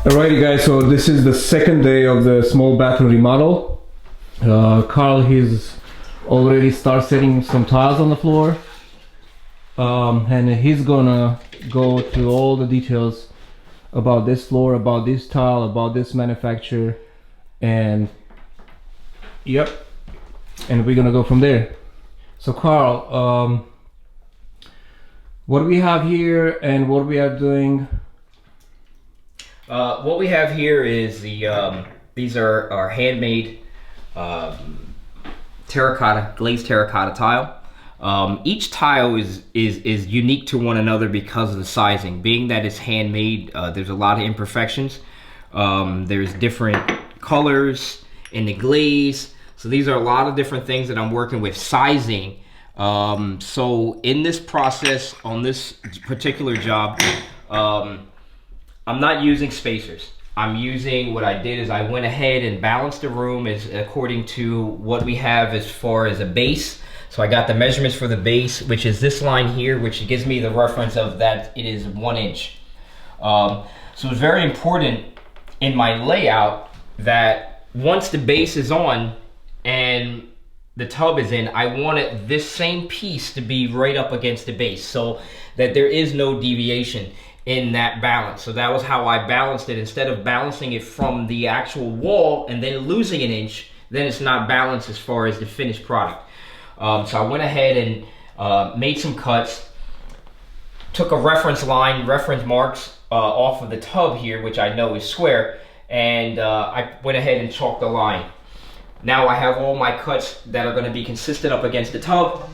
Alrighty guys, so this is the second day of the small bathroom remodel. Carl, he's already started setting some tiles on the floor. And he's gonna go through all the details about this floor, about this tile, about this manufacturer, and yep, and we're gonna go from there. So Carl, what we have here and what we are doing? What we have here is the these are our handmade glazed terracotta tile. Each tile is unique to one another because of the sizing. Being that it's handmade, there's a lot of imperfections. There's different colors in the glaze. So these are a lot of different things that I'm working with sizing. So in this process, on this particular job, I'm not using spacers. I'm using, what I did is I went ahead and balanced the room as according to what we have as far as a base. So I got the measurements for the base, which is this line here, which gives me the reference of that it is 1 inch. So it's very important in my layout that once the base is on and the tub is in, I wanted this same piece to be right up against the base so that there is no deviation in that balance. So that was how I balanced it. Instead of balancing it from the actual wall and then losing 1 inch, then it's not balanced as far as the finished product. So I went ahead and made some cuts, took a reference line, reference marks off of the tub here, which I know is square, and I went ahead and chalked the line. Now I have all my cuts that are going to be consistent up against the tub,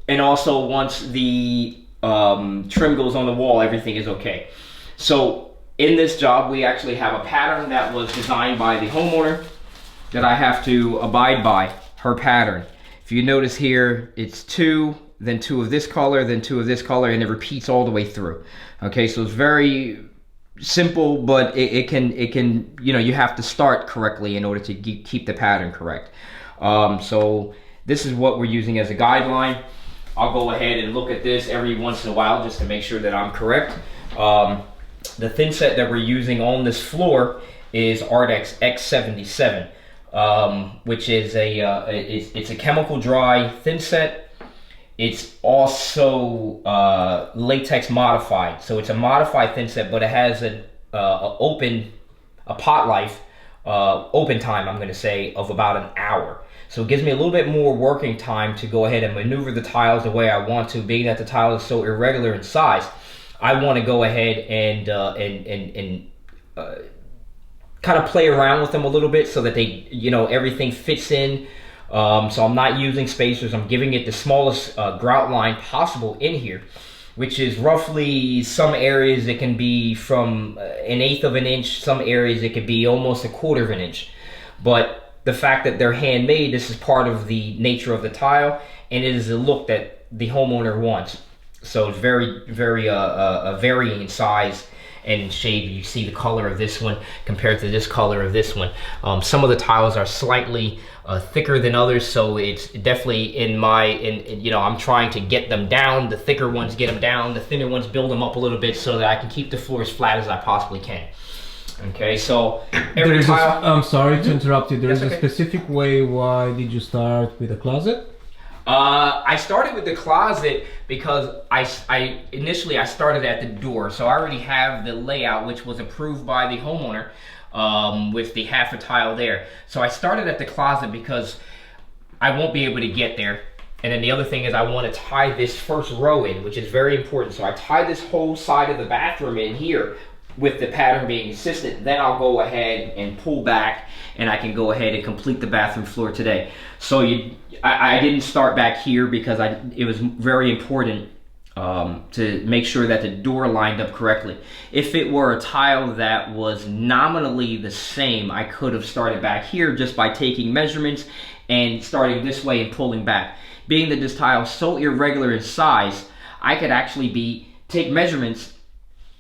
and also once the trim goes on the wall, everything is okay. So in this job, we actually have a pattern that was designed by the homeowner that I have to abide by, her pattern. If you notice here, it's 2, then 2 of this color, then 2 of this color, and it repeats all the way through. Okay, so it's very simple, but it can, you know, you have to start correctly in order to keep the pattern correct. So this is what we're using as a guideline. I'll go ahead and look at this every once in a while just to make sure that I'm correct. The thin set that we're using on this floor is Ardex X77, which is it's a chemical dry thin set. It's also latex modified, so it's a modified thin set, but it has a pot life, open time, I'm going to say, of about 1 hour. So it gives me a little bit more working time to go ahead and maneuver the tiles the way I want to. Being that the tile is so irregular in size, I want to go ahead and kind of play around with them a little bit so that they, you know, everything fits in. So I'm not using spacers. I'm giving it the smallest grout line possible in here, which is roughly, some areas it can be from 1/8 of an inch, some areas it could be almost 1/4 of an inch. But the fact that they're handmade, this is part of the nature of the tile, and it is a look that the homeowner wants. So it's very, very varying in size and shade. You see the color of this one compared to this color of this one. Some of the tiles are slightly thicker than others, so it's definitely you know, I'm trying to get them down. The thicker ones get them down, the thinner ones build them up a little bit so that I can keep the floor as flat as I possibly can. Okay, so every tile... I'm sorry to interrupt you. There is a specific way. Why did you start with a closet? I started with the closet because I initially started at the door, so I already have the layout, which was approved by the homeowner, with the half a tile there. So I started at the closet because I won't be able to get there. And then the other thing is I want to tie this first row in, which is very important. So I tie this whole side of the bathroom in here with the pattern being consistent. Then I'll go ahead and pull back, and I can go ahead and complete the bathroom floor today. So I didn't start back here because it was very important to make sure that the door lined up correctly. If it were a tile that was nominally the same, I could have started back here just by taking measurements and starting this way and pulling back. Being that this tile is so irregular in size, I could actually take measurements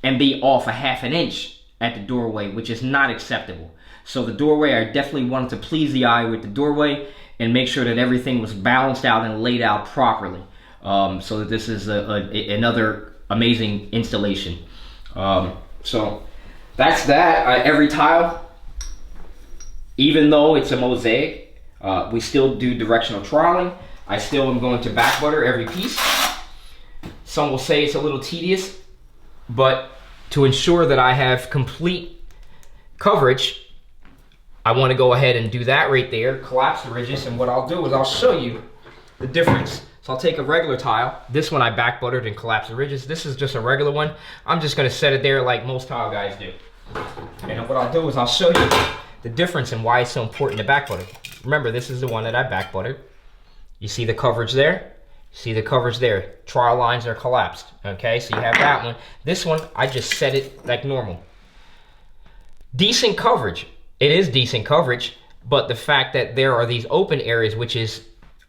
and be off a ½ inch at the doorway, which is not acceptable. So the doorway, I definitely wanted to please the eye with the doorway and make sure that everything was balanced out and laid out properly. So that this is another amazing installation. So that's that. Every tile, even though it's a mosaic, we still do directional troweling. I still am going to back butter every piece. Some will say it's a little tedious, but to ensure that I have complete coverage, I want to go ahead and do that right there, collapse the ridges, and what I'll do is I'll show you the difference. So I'll take a regular tile. This one I back buttered and collapsed the ridges. This is just a regular one. I'm just going to set it there like most tile guys do. And what I'll do is I'll show you the difference and why it's so important to back butter. Remember, this is the one that I back buttered. You see the coverage there? See the coverage there. Trowel lines are collapsed. Okay, so you have that one. This one, I just set it like normal. Decent coverage. It is decent coverage, but the fact that there are these open areas, which is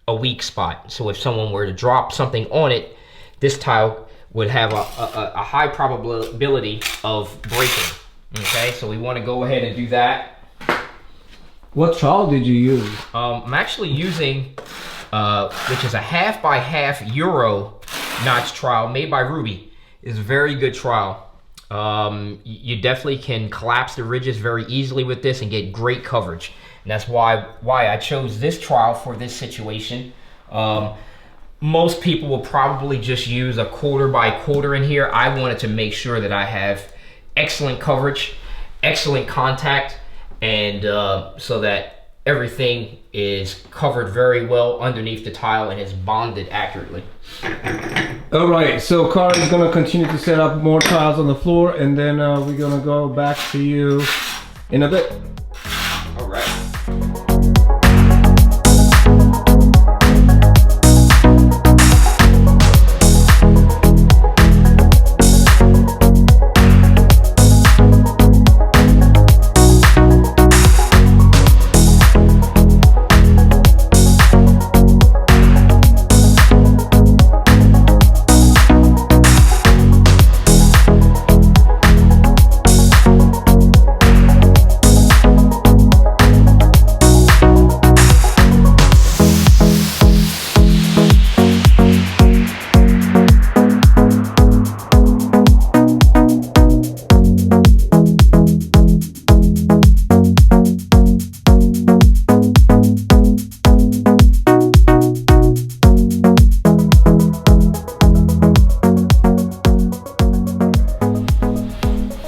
a weak spot. So if someone were to drop something on it, this tile would have a high probability of breaking. Okay, so we want to go ahead and do that. What trowel did you use? I'm actually using, which is a 1/2 by 1/2 Euro notch trowel made by Ruby. It's a very good trowel. You definitely can collapse the ridges very easily with this and get great coverage. And that's why I chose this trowel for this situation. Most people will probably just use a 1/4 by 1/4 in here. I wanted to make sure that I have excellent coverage, excellent contact, and so that everything is covered very well underneath the tile and is bonded accurately. All right, so Carl is gonna continue to set up more tiles on the floor, and then we're gonna go back to you in a bit. All right.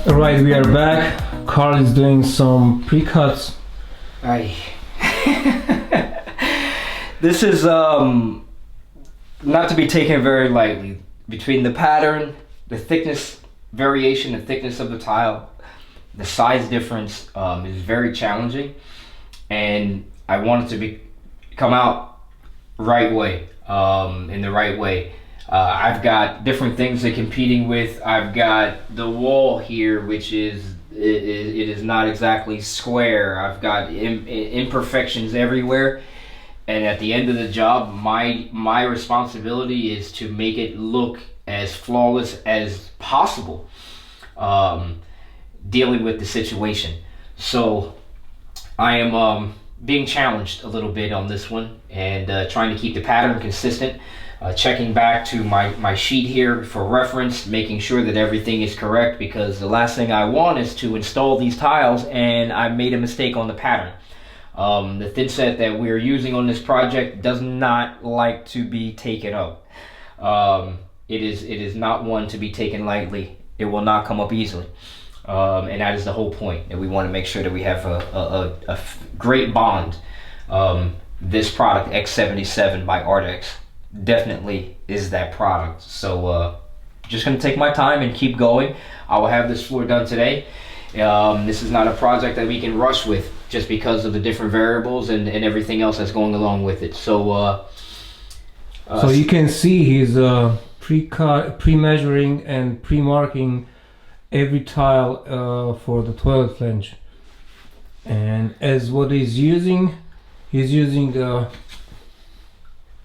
Alright, we are back. Carl is doing some pre-cuts. Aye. This is not to be taken very lightly. Between the pattern, the thickness variation, the thickness of the tile, the size difference is very challenging, and I want it to come out right way, in the right way. I've got different things they're competing with. I've got the wall here, which it is not exactly square. I've got imperfections everywhere, and at the end of the job, my responsibility is to make it look as flawless as possible, dealing with the situation. So I am being challenged a little bit on this one, and trying to keep the pattern consistent. Checking back to my sheet here for reference, making sure that everything is correct, because the last thing I want is to install these tiles and I made a mistake on the pattern. The thin set that we're using on this project does not like to be taken up. It is not one to be taken lightly. It will not come up easily. And that is the whole point, that we want to make sure that we have a great bond. This product, X77 by Artex, definitely is that product. So just going to take my time and keep going. I will have this floor done today. This is not a project that we can rush with just because of the different variables and everything else that's going along with it. So so you can see he's pre-measuring and pre-marking every tile for the toilet flange. And as what he's using the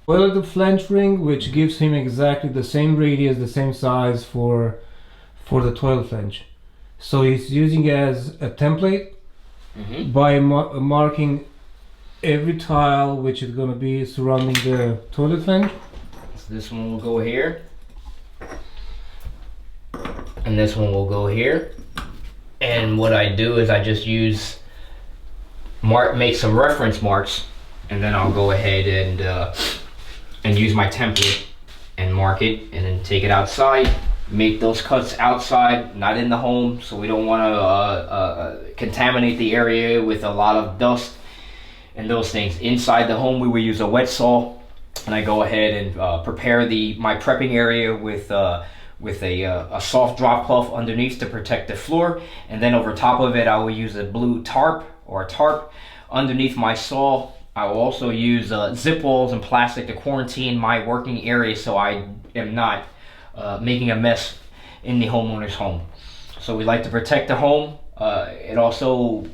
toilet flange ring, which gives him exactly the same radius, the same size for the toilet flange. So he's using it as a template by marking every tile which is going to be surrounding the toilet flange. So this one will go here, and this one will go here. And what I do is I just make some reference marks, and then I'll go ahead and use my template and mark it, and then take it outside. Make those cuts outside, not in the home, so we don't want to contaminate the area with a lot of dust and those things. Inside the home, we will use a wet saw, and I go ahead and prepare my prepping area with a soft drop cloth underneath to protect the floor, and then over top of it, I will use a blue tarp or a tarp underneath my saw. I will also use zip walls and plastic to quarantine my working area, so I am not making a mess in the homeowner's home. So we like to protect the home. It also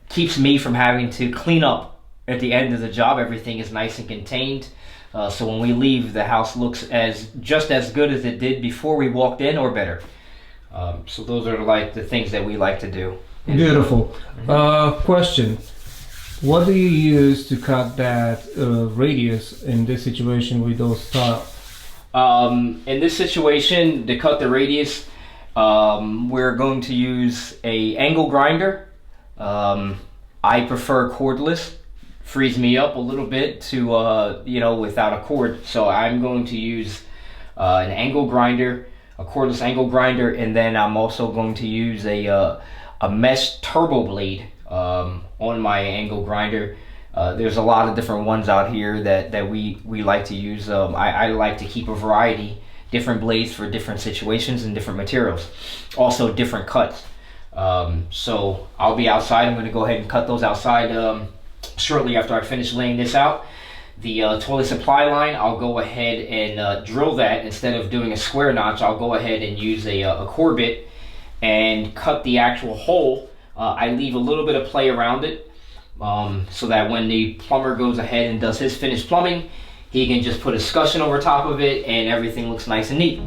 keeps me from having to clean up at the end of the job. Everything is nice and contained. So when we leave, the house looks just as good as it did before we walked in, or better. So those are like the things that we like to do. Beautiful. Question. What do you use to cut that radius in this situation with those tiles? In this situation, to cut the radius, we're going to use a angle grinder. I prefer cordless. Frees me up a little bit to without a cord. So I'm going to use an angle grinder, a cordless angle grinder, and then I'm also going to use a mesh turbo blade on my angle grinder. There's a lot of different ones out here that we like to use. I like to keep a variety, different blades for different situations and different materials, also different cuts. So I'll be outside. I'm going to go ahead and cut those outside shortly after I finish laying this out. The toilet supply line, I'll go ahead and drill that. Instead of doing a square notch, I'll go ahead and use a core bit and cut the actual hole. I leave a little bit of play around it, so that when the plumber goes ahead and does his finished plumbing, he can just put a scutcheon over top of it and everything looks nice and neat.